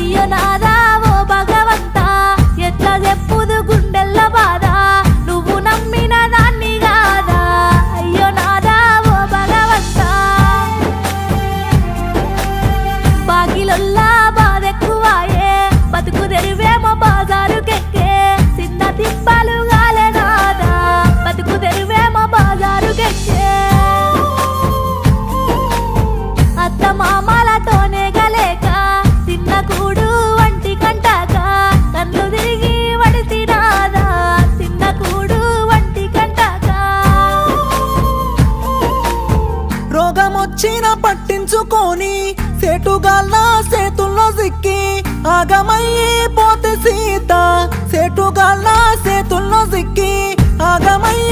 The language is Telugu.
అయ్యో నాదా ఓ భగవంతా ఎట్లా చెప్పుదు గుండెల్ల బాధ నువ్వు నమ్మిన దాన్ని కాదా అయ్యో నాదా ఓ భగవంతా బాకిలొల్లా బాధెక్కువాయే బతుకు తెరువేమో బాజారుకెక్కే చిన్న తిప్పలు గాలే నాదా బతుకు తెరువేమో బాజారుకెక్కే అత్త మామలతోనే గలేక తిన్న కూడు వంటి కంటాక కళ్ళు తిరిగి వడితి నాదా తిన్న కూడు వంటి కంటాక రోగమొచ్చిన పట్టించుకొని సేటుగాళ్ళ సేతుల్లో సిక్కి ఆగమయ్యి పోతే సీత సేటుగాళ్ళ సేతుల్లో సిక్కి ఆగమయ్యి